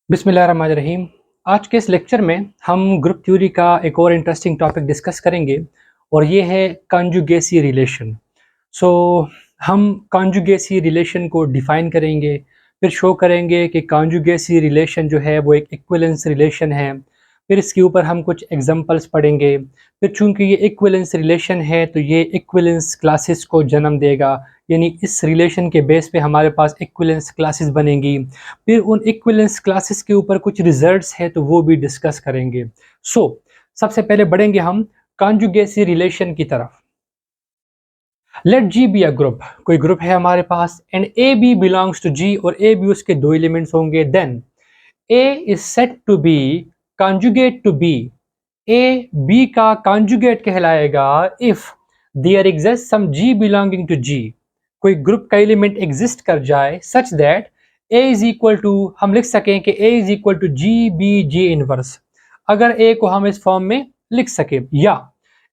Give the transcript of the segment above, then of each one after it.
बिस्मिल्लाहिर्रहमानिर्रहीम। आज के इस लेक्चर में हम ग्रुप थ्योरी का एक और इंटरेस्टिंग टॉपिक डिस्कस करेंगे और ये है कॉन्जुगेसी रिलेशन। सो हम कॉन्जुगेसी रिलेशन को डिफ़ाइन करेंगे, फिर शो करेंगे कि कॉन्जुगेसी रिलेशन जो है वो एक इक्विवेलेंस रिलेशन है। फिर इसके ऊपर हम कुछ एग्जांपल्स पढ़ेंगे। फिर चूँकि ये इक्विवेलेंस रिलेशन है तो ये इक्विवेलेंस क्लासेस को जन्म देगा, यानी इस रिलेशन के बेस पे हमारे पास इक्विवेलेंस क्लासेस बनेंगी। फिर उन इक्विवेलेंस क्लासेस के ऊपर कुछ रिजल्ट्स हैं तो वो भी डिस्कस करेंगे। सबसे पहले बढ़ेंगे हम कॉन्जुगेसी रिलेशन की तरफ। Let G be a group, कोई ग्रुप है हमारे पास and a b belongs to G और ए बी उसके दो एलिमेंट्स होंगे। Then a is said to be conjugate to b, a b का कॉन्जुगेट कहलाएगा if there exist some G belonging to G, कोई ग्रुप का एलिमेंट एग्जिस्ट कर जाए such that A is equal to, हम लिख सकें कि ए is equal to ji B G inverse. अगर ए को हम इस फॉर्म में लिख सके या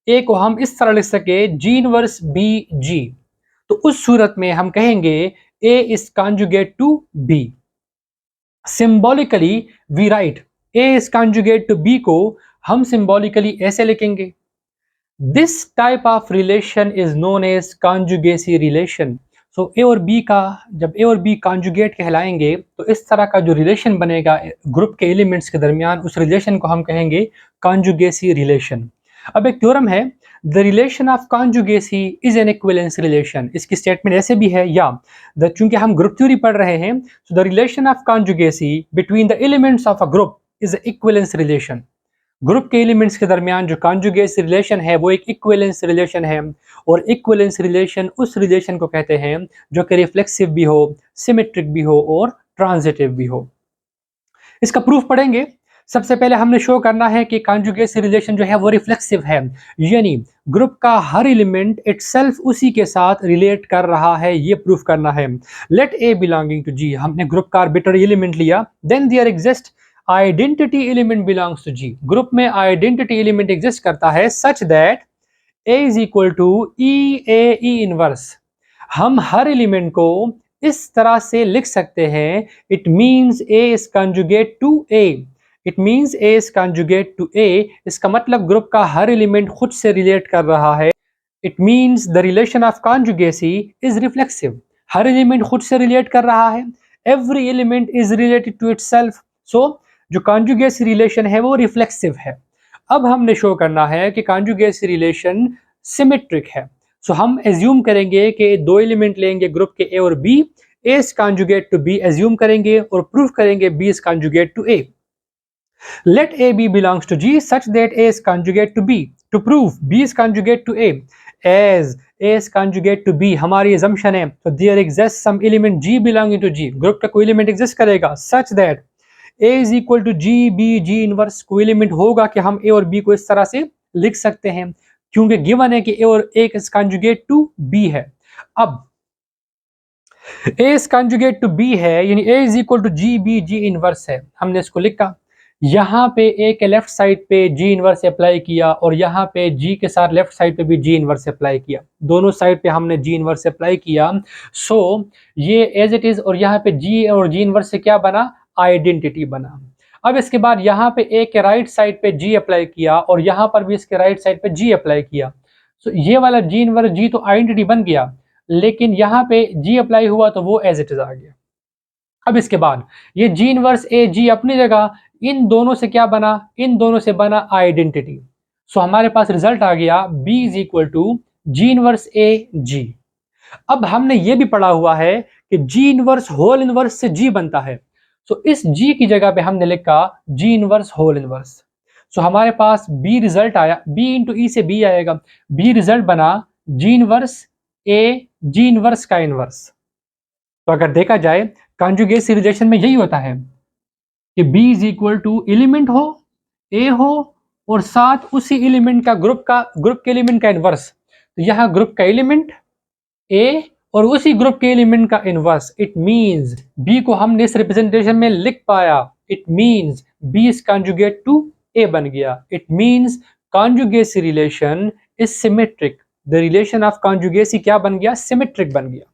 ए को हम इस तरह लिख सके जी इनवर्स बी जी, तो उस सूरत में हम कहेंगे a is conjugate to b. Symbolically we write a is conjugate to b को हम सिंबॉलिकली ऐसे लिखेंगे, this type of relation is known as conjugacy relation. So a और बी का, जब ए और बी कॉन्जुगेट कहलाएंगे तो इस तरह का जो रिलेशन बनेगा ग्रुप के एलिमेंट्स के दरमियान, उस रिलेशन को हम कहेंगे कॉन्जुगेसी रिलेशन। अब एक थ्योरम है, the relation of conjugacy is an equivalence relation. इसकी स्टेटमेंट ऐसे भी है, या चूंकि हम ग्रुप थ्योरी पढ़ रहे हैं, so the relation of conjugacy between the elements of a group is equivalence relation. Group के एलिमेंट्स के दरमियान जो कॉन्जुगेसी रिलेशन है वो एक इक्विवेलेंस रिलेशन है, और इक्विवेलेंस रिलेशन उस रिलेशन को कहते हैं जो कि रिफ्लेक्सिव भी हो, सिमेट्रिक भी हो और ट्रांजिटिव भी हो। इसका प्रूफ पढ़ेंगे। सबसे पहले हमने शो करना है कि कॉन्जुगेसी रिलेशन जो है वो रिफ्लेक्सिव है, यानी ग्रुप का हर एलिमेंट इटसेल्फ उसी के साथ रिलेट कर रहा है, ये प्रूफ करना है। Let A belonging to G, हमने ग्रुप का आर्बिट्ररी एलिमेंट लिया, then there exist identity element belongs to G. Group में आइडेंटिटी एलिमेंट एग्जिस्ट करता है such that A is equal to E A E inverse. हम हर एलिमेंट को इस तरह से लिख सकते हैं, it means a is conjugate to a, it means a is conjugate to a. इसका मतलब ग्रुप का हर एलिमेंट खुद से रिलेट कर रहा है। It means the relation of conjugacy is reflexive, हर एलिमेंट खुद से रिलेट कर रहा है, every element is related to itself. So जो कॉन्जुगेसी रिलेशन है वो रिफ्लेक्सिव है। अब हमने शो करना है कि कॉन्जुगेसी रिलेशन सिमेट्रिक है। सो हम एज्यूम करेंगे कि दो एलिमेंट लेंगे ग्रुप के ए और B, A is conjugate to B assume करेंगे और प्रूफ करेंगे B is conjugate to A. Let A B belongs to G such that A is conjugate to B. To prove B is conjugate to A, as A is conjugate to B हमारी assumption है, तो there exists some element G belonging to G, group का कोई element exist करेगा such that A is equal to G B G inverse, कोई element होगा कि हम A और B को इस तरह से लिख सकते हैं, क्योंकि गिवन है कि A और A is conjugate to B है। अब A is conjugate to B है, यानी A is equal to G B G inverse है, हमने इसको लिखा। यहाँ पे ए के लेफ्ट साइड पे जी इनवर्स अप्लाई किया और यहाँ पे जी के साथ लेफ्ट साइड पे भी जी इनवर्स अप्लाई किया, दोनों साइड पे हमने जी इनवर्स अप्लाई किया। सो ये एज इट इज, और यहाँ पे जी और जी इनवर्स से क्या बना, आइडेंटिटी बना। अब इसके बाद यहाँ पे ए के राइट साइड पे जी अप्लाई किया और यहाँ पर भी इसके राइट साइड पे जी अप्लाई किया। सो ये वाला जी इनवर्स जी तो आइडेंटिटी बन गया, लेकिन यहाँ पे जी अप्लाई हुआ तो वो एज इट इज आ गया। अब इसके बाद ये जी इनवर्स ए जी अपनी जगह, इन दोनों से क्या बना, इन दोनों से बना आइडेंटिटी। सो हमारे पास रिजल्ट आ गया B is equal to G inverse a G. अब हमने ये भी पढ़ा हुआ है कि जी इनवर्स होल इनवर्स से जी बनता है, सो इस जी की जगह पे हमने लिखा जी इनवर्स होल इनवर्स। सो हमारे पास B रिजल्ट आया, B इंटू ई से B आएगा, B रिजल्ट बना जी इनवर्स ए जी इनवर्स का इनवर्स। तो अगर देखा जाए कॉन्जुगेसी रिलेशन में यही होता है कि B is equal to element हो, ए हो, और साथ उसी एलिमेंट का ग्रुप के एलिमेंट का इनवर्स। तो यहाँ ग्रुप का एलिमेंट ए और उसी ग्रुप के एलिमेंट का इनवर्स। इट मींस B को हमने इस रिप्रेजेंटेशन में लिख पाया, it means B is conjugate to a बन गया। It means conjugacy relation is symmetric, the relation of conjugacy क्या बन गया, सिमेट्रिक बन गया।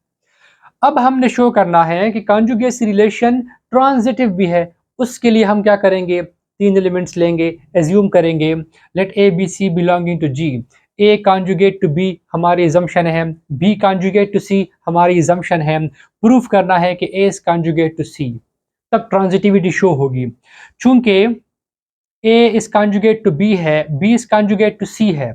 अब हमने शो करना है कि कॉन्जुगेसी रिलेशन ट्रांजिटिव भी है, उसके लिए हम क्या करेंगे, 3 एलिमेंट्स लेंगे, एज्यूम करेंगे let A B C belonging to G, A conjugate to B हमारी assumption है, बी कॉन्जुगेट टू सी हमारी assumption है, प्रूफ करना है कि ए इज कॉन्जुगेट टू सी, तब ट्रांजिटिविटी शो होगी। चूंकि A is conjugate to B है, B is conjugate to C है,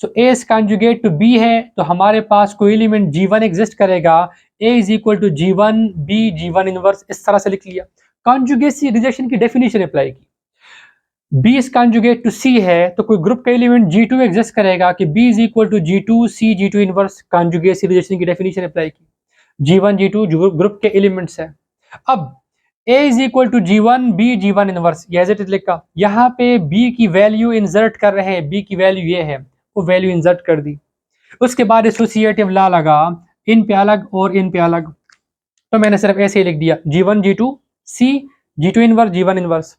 so A is conjugate to B है, तो हमारे पास कोई एलिमेंट G1 एग्जिस्ट करेगा, A is equal to G1 B G1 inverse, इस तरह से लिख लिया। कॉन्जुगेसी रिलेशन की डेफिनेशन अप्लाई की। B is conjugate to C है तो कोई ग्रुप का एलिमेंट G2 एग्जिस्ट करेगा कि B is equal to G2 C G2 inverse, conjugacy relation की डेफिनेशन अप्लाई की। G1 G2 ग्रुप के एलिमेंट्स है। अब A is equal to G1 B G1 inverse, ये एज इट इज लिखा। यहाँ पे B की वैल्यू इंसर्ट कर रहे हैं, B की वैल्यू ये है, वो वैल्यू इंसर्ट कर दी। उसके बाद एसोसिएटिव लॉ लगा, इन पे अलग और इन पे अलग, तो मैंने सिर्फ ऐसे ही लिख दिया G1 G2 C G2 inverse G1 inverse.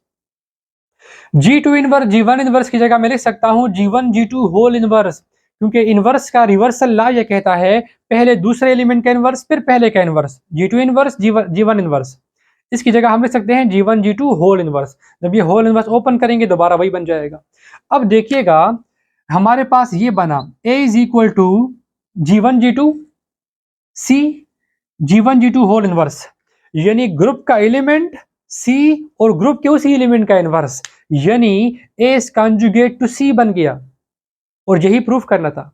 G2 inverse G1 inverse की जगह मैं लिख सकता हूँ G1 G2 होल इनवर्स, क्योंकि इनवर्स का रिवर्सल लॉ ये कहता है पहले दूसरे एलिमेंट का इनवर्स फिर पहले का inverse, G2 inverse G1 inverse. इसकी जगह हम लिख सकते हैं G1 G2 होल इनवर्स। जब ये होल इनवर्स ओपन करेंगे दोबारा वही बन जाएगा। अब देखिएगा हमारे पास ये बना A is equal to G1 G2 C G1 G2 whole inverse, यानी ग्रुप का एलिमेंट C और ग्रुप के उसी एलिमेंट का इनवर्स, यानी A is conjugate to C बन गया। और यही प्रूफ करना था,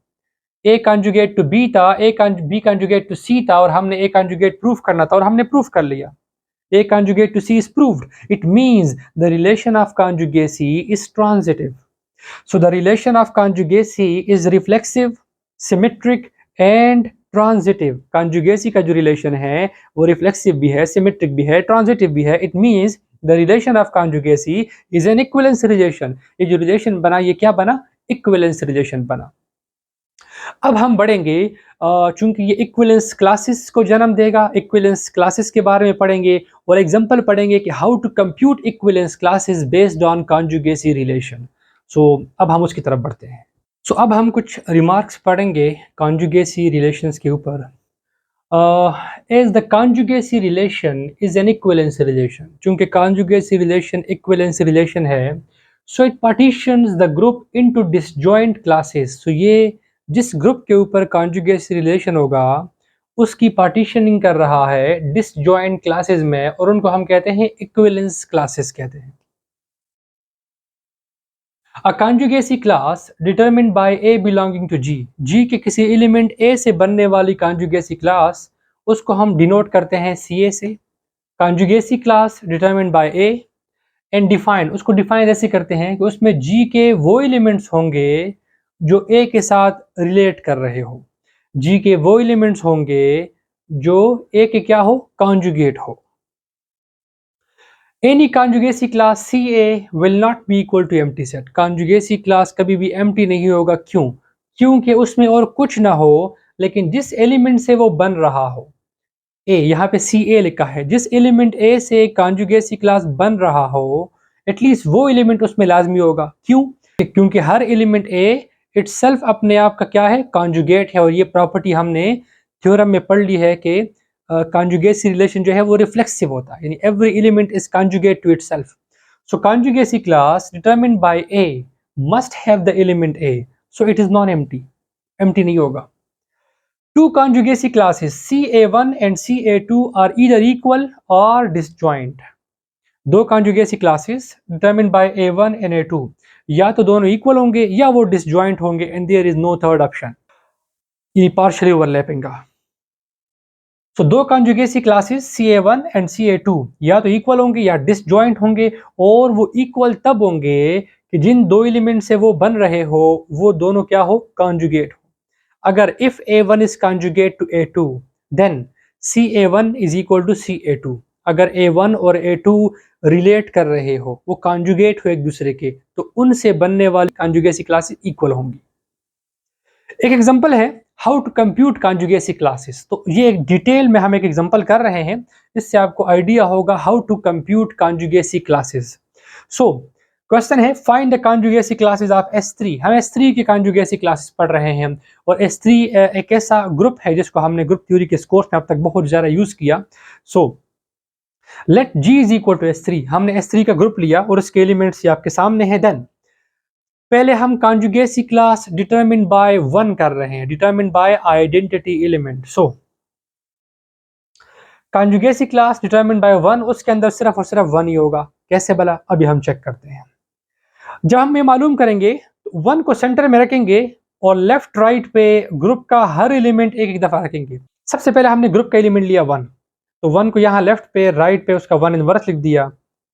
A कॉन्जुगेट टू B था, B कॉन्जुगेट टू C था, और हमने A कॉन्जुगेट प्रूफ करना था और हमने प्रूफ कर लिया। A conjugate to C is proved. It means the relation of conjugacy is transitive. So the relation of conjugacy is reflexive, symmetric and transitive. Conjugacy का जो relation है वो reflexive भी है, symmetric भी है, transitive भी है. It means the relation of conjugacy is an equivalence relation. ये जो relation बना ये क्या बना? Equivalence relation बना। अब हम बढ़ेंगे, चूंकि ये इक्विवेलेंस क्लासेस को जन्म देगा, इक्विवेलेंस क्लासेस के बारे में पढ़ेंगे और एग्जांपल पढ़ेंगे कि how to compute equivalence classes based on conjugacy relation. So अब हम उसकी तरफ बढ़ते हैं। सो अब हम कुछ रिमार्क्स पढ़ेंगे कॉन्जुगेसी रिलेशंस के ऊपर। As the conjugacy relation is an equivalence relation, चूंकि कॉन्जुगेसी रिलेशन इक्विवेलेंस रिलेशन है, so it partitions the group into disjoint classes. So ये जिस ग्रुप के ऊपर कॉन्जुगेसी रिलेशन होगा उसकी पार्टीशनिंग कर रहा है डिसजॉइंट क्लासेस में, और उनको हम कहते हैं इक्विवेलेंस क्लासेस कहते हैं। A conjugacy class determined by a belonging to G, G के किसी एलिमेंट ए से बनने वाली कॉन्जुगेसी क्लास उसको हम डिनोट करते हैं सी ए से। Conjugacy class determined by a and define, उसको डिफाइन ऐसे करते हैं कि उसमें जी के वो एलिमेंट्स होंगे जो ए के साथ रिलेट कर रहे हो, जी के वो एलिमेंट्स होंगे जो ए के क्या हो, कॉन्जुगेट हो। Any conjugacy class C a will not be equal to empty set, conjugacy class कभी भी एम्प्टी नहीं होगा। क्यों? क्योंकि उसमें और कुछ ना हो लेकिन जिस एलिमेंट से वो बन रहा हो, ए यहाँ पे सी ए लिखा है, जिस एलिमेंट ए से कॉन्जुगेसी क्लास बन रहा हो एटलीस्ट वो एलिमेंट उसमें लाजमी होगा। क्यों? क्योंकि हर एलिमेंट ए इटसेल्फ अपने आप का क्या है, कॉन्जुगेट है, और ये प्रॉपर्टी हमने थ्योरम में पढ़ ली है कि कॉन्जुगेसी रिलेशन जो है वो रिफ्लेक्सिव होता है, यानी every element is conjugate to itself. So conjugacy class determined by a must have the element a, so it is non empty, empty नहीं होगा। Two conjugacy classes CA1 and CA2 are either equal or disjoint. दो conjugacy classes determined by A1 and A2 या तो दोनों equal होंगे या वो disjoint होंगे, and there is no third option. ये partially overlapping का। So दो conjugacy classes CA1 and CA2 या तो equal होंगे या disjoint होंगे, और वो equal तब होंगे कि जिन दो एलिमेंट से वो बन रहे हो वो दोनों क्या हो, conjugate हो। अगर if A1 is conjugate to A2 then CA1 is equal to CA2। अगर A1 और A2 रिलेट कर रहे हो, वो कॉन्जुगेट हो एक दूसरे के, तो उनसे बनने वाली कॉन्जुगेसी क्लासेस इक्वल होंगी। एक एग्जांपल है how to compute conjugacy classes, तो ये एक डिटेल में हम एक एग्जांपल कर रहे हैं, इससे आपको आइडिया होगा how to compute conjugacy classes. So question है find the conjugacy classes of S3। हम S3 की कॉन्जुगेसी क्लासेस पढ़ रहे हैं, और S3 एक ऐसा ग्रुप है जिसको हमने ग्रुप थ्योरी के कोर्स में अब तक बहुत ज़्यादा यूज़ किया। So let G is equal to S3, हमने S3 का ग्रुप लिया और उसके एलिमेंट्स ये आपके सामने हैं। देन पहले हम कॉन्जुगेसी क्लास डिटरमिन बाय 1 कर रहे हैं, डिटरमिन बाय आइडेंटिटी एलिमेंट। सो कॉन्जुगेसी क्लास डिटरमिन बाय 1, उसके अंदर सिर्फ और सिर्फ 1 ही होगा। कैसे भला, अभी हम चेक करते हैं। जब हम ये मालूम करेंगे 1 को सेंटर में रखेंगे और लेफ्ट राइट पे ग्रुप का हर एलिमेंट एक एक दफा रखेंगे। सबसे पहले हमने ग्रुप का एलिमेंट लिया 1, तो 1 को यहाँ लेफ्ट पे राइट पे उसका 1 इनवर्स लिख दिया।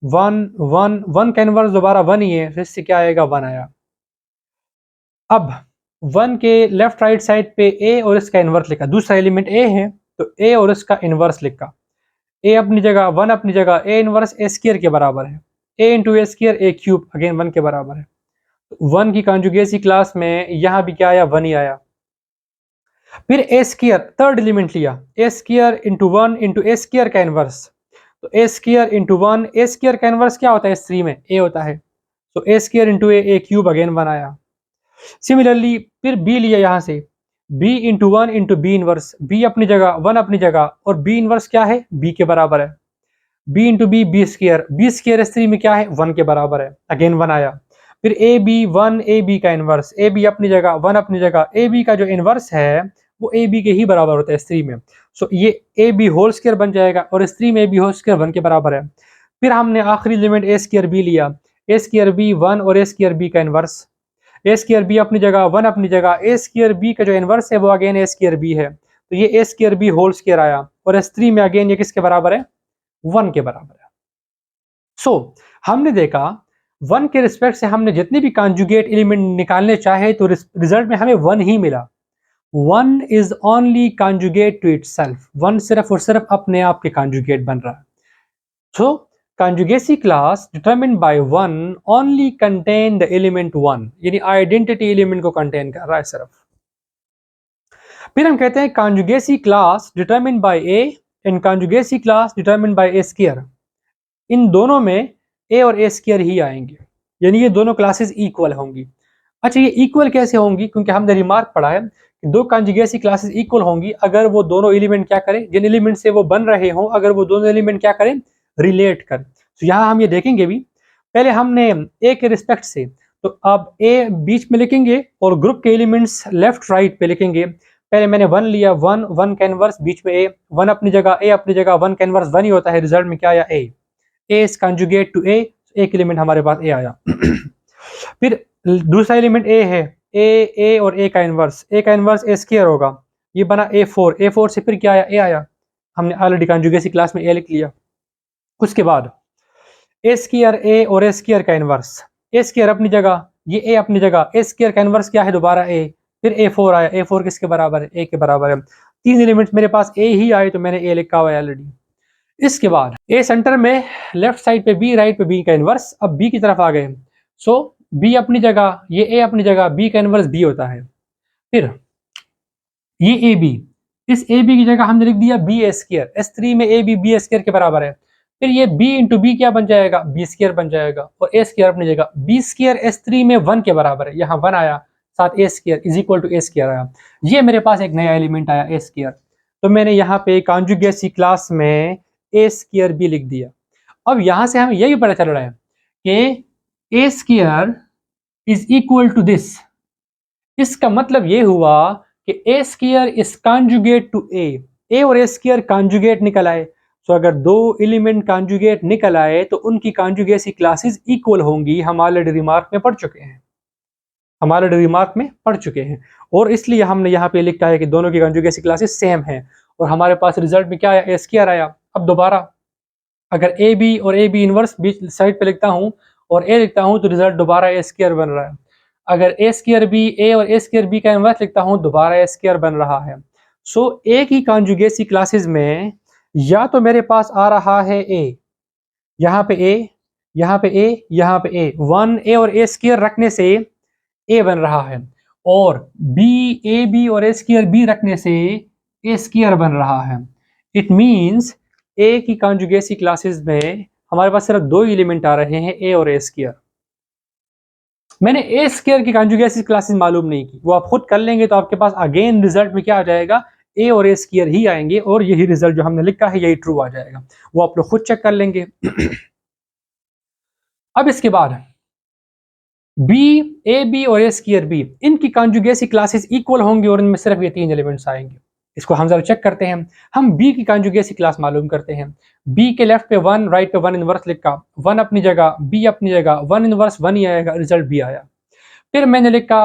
1 1 1 का इनवर्स दोबारा 1 ही है, तो इससे क्या आएगा, 1 आया। अब 1 के लेफ्ट राइट साइड पे a और इसका इनवर्स लिखा, दूसरा एलिमेंट a है तो a और इसका इनवर्स लिखा। a अपनी जगह, 1 अपनी जगह, a इनवर्स a स्क्वायर के बराबर है, a into a square a cube again 1 के बराबर है। 1 की कॉन्जुगेसी क्लास में यहाँ भी क्या आया, 1 ही आया। फिर ए स्क्वायर थर्ड एलिमेंट लिया, A square into 1 into A square का इनवर्स, तो A square into 1, A square का इनवर्स क्या होता है S3 में, ए होता है, तो A square into A cube again बनाया। सिमिलरली फिर बी लिया यहाँ से, B into 1 into B inverse, B अपनी जगह 1 अपनी जगह, और बी इनवर्स क्या है, बी के बराबर है। B into B, B square S3 में क्या है, 1 के बराबर है, अगेन 1 आया। फिर ए बी 1, ए बी का इनवर्स, ए बी अपनी जगह 1 अपनी जगह, ए बी का जो इनवर्स है वो ए बी के ही बराबर होता है S3 में। सो ये ए बी होल स्क्वायर बन जाएगा और S3 में ए बी होल स्क्वायर 1 के बराबर है। फिर हमने आखिरी एलिमेंट ए स्क्वायर बी लिया, ए स्क्वायर बी 1 और ए स्क्वायर बी का इनवर्स, ए स्क्वायर बी अपनी जगह 1 अपनी जगह, ए स्क्वायर बी का जो इनवर्स है वो अगेन ए स्क्वायर बी है, तो ये ए स्क्वायर बी होल स्क्वायर आया, और S3 में अगेन ये किसके बराबर है, 1 के बराबर है। सो हमने देखा 1 के रिस्पेक्ट से हमने जितने भी कॉन्जुगेट एलिमेंट निकालने चाहे तो रिजल्ट में हमें 1 ही मिला। 1 is only conjugate to itself, 1 सिर्फ और सिर्फ अपने आप के कॉन्जुगेट बन रहा है। सो conjugacy class determined by 1 only contain the element 1, यानी आइडेंटिटी एलिमेंट को कंटेन कर रहा है सिर्फ। फिर हम कहते हैं conjugacy class determined by a and conjugacy class determined by a square, इन दोनों में a और a स्क्वायर ही आएंगे, यानी ये दोनों क्लासेस इक्वल होंगी। अच्छा, ये इक्वल कैसे होंगी, क्योंकि हमने रिमार्क पढ़ा है कि दो कॉन्जुगेसी क्लासेस इक्वल होंगी अगर वो दोनों एलिमेंट क्या करें, जिन एलिमेंट से वो बन रहे हों, अगर वो दोनों एलिमेंट क्या करें, रिलेट कर। तो यहाँ हम ये देखेंगे भी, पहले हमने ए के रिस्पेक्ट से, तो अब ए बीच में लिखेंगे और ग्रुप के एलिमेंट्स लेफ्ट राइट पे लिखेंगे। पहले मैंने 1 लिया, 1 1 का इनवर्स बीच में ए, 1 अपनी जगह, ए अपनी जगह, 1 का इनवर्स 1 ही होता है, रिजल्ट में क्या आया, ए इज कॉन्जुगेट टू ए, एक एलिमेंट हमारे पास ए आया। फिर दूसरा एलिमेंट ए है, ए और ए का इनवर्स, ए का इनवर्स ए स्क्वायर होगा, ये बना ए4 से फिर क्या आया, ए आया, हमने ऑलरेडी कॉन्जुगेसी क्लास में ए लिख लिया। उसके बाद ए स्क्वायर ए और ए स्क्वायर का इनवर्स, ए स्क्वायर अपनी जगह, ये ए अपनी जगह, ए स्क्वायर का इनवर्स क्या है, दोबारा ए, फिर ए4 आया, ए4 किसके बराबर है, ए के बराबर है। 3 एलिमेंट्स मेरे पास ए ही आए तो मैंने ए लिखा हुआ है ऑलरेडी। इसके बाद ए सेंटर में, लेफ्ट साइड पे बी, राइट पे बी का इनवर्स, अब बी की तरफ आ गए, सो बी अपनी जगह, ये ए अपनी जगह, बी का इनवर्स बी होता है। फिर ये ए बी, इस ए बी की जगह हमने लिख दिया बी ए स्क्वायर, S3 में ए बी बी स्क्वायर के बराबर है। फिर ये b इंटू बी क्या बन जाएगा, बी स्क्वायर बन जाएगा, और ए स्क्वायर अपनी जगह, बी स्क्वायर S3 में 1 के बराबर है, यहाँ 1 आया, साथ a square is equal to a square आया। ये मेरे पास एक नया एलिमेंट आया ए स्क्वायर, तो मैंने यहाँ पे कॉन्जुगेसी क्लास में ए स्क्वायर भी लिख दिया। अब यहाँ से हमें यह भी पता चल रहा है कि a square is equal to this, इसका मतलब ये हुआ कि a square is conjugate to a और ए स्क्वायर कॉन्जुगेट निकल आए। तो अगर दो एलिमेंट कॉन्जुगेट निकल आए तो उनकी कॉन्जुगेसी क्लासेस इक्वल होंगी, हम ऑलरेडी रिमार्क में पढ़ चुके हैं, और इसलिए हमने यहाँ पे लिखा है कि दोनों की कॉन्जुगेसी क्लासेस सेम हैं, और हमारे पास रिजल्ट में क्या आया, ए स्क्वायर आया। अब दोबारा अगर ए बी और ए बी इनवर्स बीच साइड पे लिखता हूँ और ए लिखता हूँ तो रिजल्ट दोबारा ए स्क्वायर बन रहा है। अगर ए स्क्वायर बी, ए और ए स्क्वायर बी का इनवर्स लिखता हूँ, दोबारा ए स्क्वायर बन रहा है। सो ए की कॉन्जुगेसी क्लासेस में या तो मेरे पास आ रहा है ए, यहाँ पे ए, यहाँ पे ए, यहाँ पे ए, 1 ए और ए स्क्वायर रखने से ए बन रहा है, और बी ए बी और ए स्क्वायर बी रखने से ए स्क्वायर बन रहा है। इट मीन्स ए की कॉन्जुगेसी क्लासेस में हमारे पास सिर्फ 2 एलिमेंट आ रहे हैं, ए और ए स्क्वायर। मैंने ए स्क्वायर की कॉन्जुगेसी क्लासेस मालूम नहीं की, वो आप खुद कर लेंगे तो आपके पास अगेन रिजल्ट में क्या आ जाएगा, ए और ए स्क्वायर ही आएंगे और यही रिजल्ट जो हमने लिखा है यही ट्रू आ जाएगा। वो आप लोग खुद चेक कर लेंगे। अब इसके बाद बी, ए बी और ए स्क्वायर बी, इनकी कॉन्जुगेसी क्लासेस इक्वल होंगी और इनमें सिर्फ ये तीन एलिमेंट्स आएंगे। इसको हम जरा चेक करते हैं। हम बी की कॉन्जुगेसी क्लास मालूम करते हैं। बी के लेफ्ट पे 1, राइट पे 1 इनवर्स लिखा, 1 अपनी जगह, बी अपनी जगह, 1 इनवर्स 1 ही आएगा, रिजल्ट बी आया। फिर मैंने लिखा,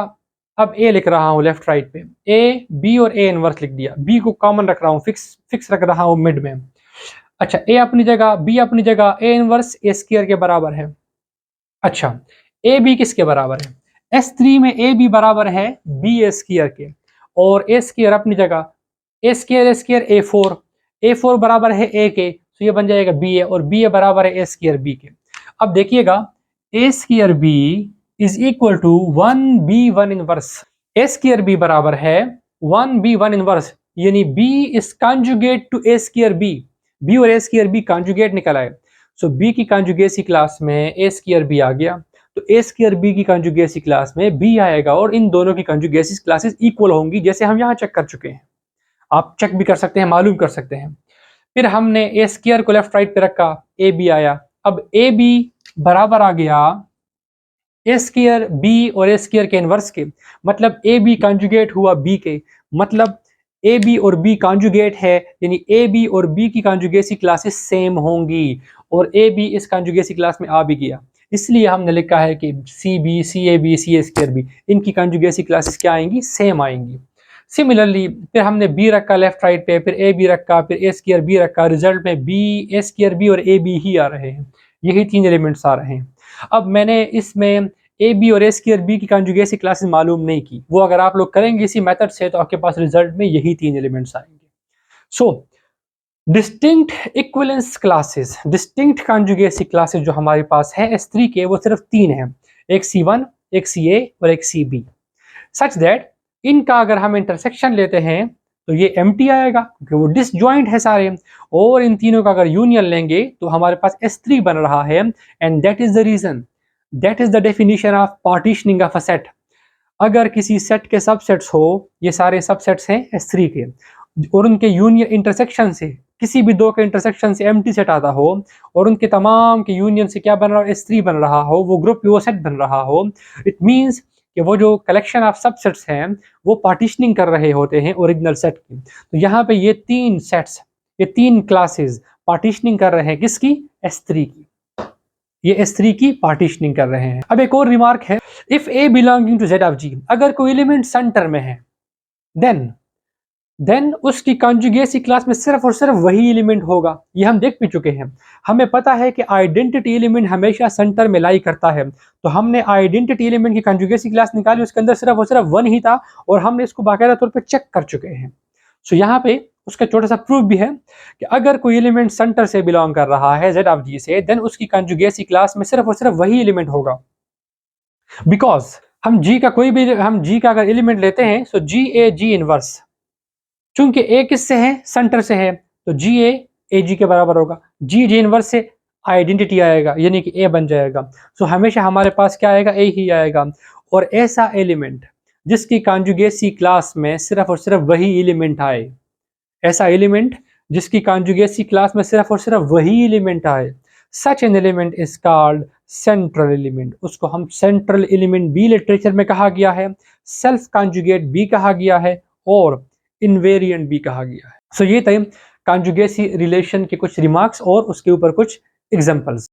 अब ए लिख रहा हूँ लेफ्ट राइट पे, ए बी और ए इनवर्स लिख दिया, बी को कॉमन रख रहा हूँ, फिक्स रख रहा हूँ मिड में। अच्छा, ए अपनी जगह, बी अपनी जगह, ए इनवर्स ए स्क्वायर के बराबर है। अच्छा, ए बी किसके बराबर है? S3 में ए बी बराबर है बी ए स्क्वायर के, और ए स्क्वायर अपनी जगह, ए स्क्वायर ए फोर बराबर है ए के, तो ये बन जाएगा बी ए, और बी ए बराबर है ए स्क्वायर बी के। अब देखिएगा, a square b is equal to 1b1 inverse. A square b बराबर है 1b1 इनवर्स, यानी b is conjugate to a square b. B और ए स्क्वायर बी कॉन्जुगेट निकल आए, सो बी की कॉन्जुगेसी क्लास में ए स्क्वायर बी आ गया, तो ए स्क्वायर बी की कॉन्जुगेसी क्लास में बी आएगा, और इन दोनों की कॉन्जुगेसी क्लासेस इक्वल होंगी, जैसे हम यहाँ चेक कर चुके हैं। आप चेक भी कर सकते हैं, मालूम कर सकते हैं। फिर हमने ए स्क्वायर को लेफ्ट राइट पे रखा, ए बी आया। अब ए बी बराबर आ गया ए स्क्वायर बी और ए स्क्वायर के इनवर्स के, मतलब ए बी कॉन्जुगेट हुआ बी के, मतलब ए बी और बी कॉन्जुगेट है, यानी ए बी और बी की कॉन्जुगेसी क्लासेस सेम होंगी, और ए बी इस कॉन्जुगेसी क्लास में आ भी गया, इसलिए हमने लिखा है कि C B, C A B, C A square B, इनकी कॉन्जुगेसी क्लासेस क्या आएंगी? सेम आएंगी। सिमिलरली फिर हमने बी रखा लेफ्ट राइट पे, फिर ए बी रखा, फिर ए स्क्वायर बी रखा, रिजल्ट में बी, ए स्क्वायर बी और ए बी ही आ रहे हैं, यही तीन एलिमेंट्स आ रहे हैं। अब मैंने इसमें ए बी और ए स्क्वायर बी की कॉन्जुगेसी क्लासेस मालूम नहीं की, वो अगर आप लोग करेंगे इसी मेथड से तो आपके पास रिजल्ट में यही तीन एलिमेंट्स आएंगे। So distinct equivalence classes, distinct conjugacy classes जो हमारे पास है S3 के, वो सिर्फ तीन हैं, एक C1, एक CA और एक CB, सच दैट इनका अगर हम इंटरसेक्शन लेते हैं तो ये एम्प्टी आएगा क्योंकि वो डिसजॉइंट है सारे, और इन तीनों का अगर यूनियन लेंगे तो हमारे पास S3 बन रहा है, and that is the reason, that is the definition of partitioning of a set. अगर किसी सेट के सबसेट्स हो, ये सारे सबसेट्स हैं S3 के, और उनके यूनियन इंटरसेक्शन से, किसी भी दो के इंटरसेक्शन से एम्प्टी सेट आता हो, और उनके तमाम के यूनियन से क्या बन रहा हो? S3 बन रहा हो, वो ग्रुप वो सेट बन रहा हो, इट मीन्स कि वो जो कलेक्शन ऑफ सबसेट्स हैं वो पार्टीशनिंग कर रहे होते हैं ओरिजिनल सेट की। तो यहाँ पे ये तीन सेट्स, ये तीन क्लासेस पार्टीशनिंग कर रहे हैं किसकी? S3 की, ये S3 की पार्टीशनिंग कर रहे हैं। अब एक और रिमार्क है, if A belonging to Z of G, अगर कोई एलिमेंट सेंटर में है देन उसकी कॉन्जुगेसी क्लास में सिर्फ और सिर्फ वही एलिमेंट होगा। ये हम देख भी चुके हैं, हमें पता है कि आइडेंटिटी एलिमेंट हमेशा सेंटर में लाई करता है, तो हमने आइडेंटिटी एलिमेंट की कॉन्जुगेसी क्लास निकाली, उसके अंदर सिर्फ और सिर्फ 1 ही था, और हमने इसको बाकायदा तौर पे चेक कर चुके हैं। सो यहाँ पे उसका छोटा सा प्रूफ भी है कि अगर कोई एलिमेंट सेंटर से बिलोंग कर रहा है Z ऑफ G से, देन उसकी कॉन्जुगेसी क्लास में सिर्फ और सिर्फ वही एलिमेंट होगा, बिकॉज हम G का अगर एलिमेंट लेते हैं सो G A G इनवर्स, चूंकि ए किससे है? सेंटर से है, तो जी ए जी के बराबर होगा, जी जी इनवर्स से आइडेंटिटी आएगा, यानी कि ए बन जाएगा। सो हमेशा हमारे पास क्या आएगा? ए ही आएगा। और ऐसा एलिमेंट जिसकी कॉन्जुगेसी क्लास में सिर्फ और सिर्फ वही एलिमेंट आए, ऐसा एलिमेंट जिसकी कॉन्जुगेसी क्लास में सिर्फ और सिर्फ वही एलिमेंट आए, such an element is called central element. उसको हम सेंट्रल एलिमेंट बी लिटरेचर में कहा गया है, सेल्फ कॉन्जुगेट बी कहा गया है, और इनवेरिएंट भी कहा गया है। सो ये थे कॉन्जुगेसी रिलेशन के कुछ रिमार्क्स और उसके ऊपर कुछ एग्जांपल्स।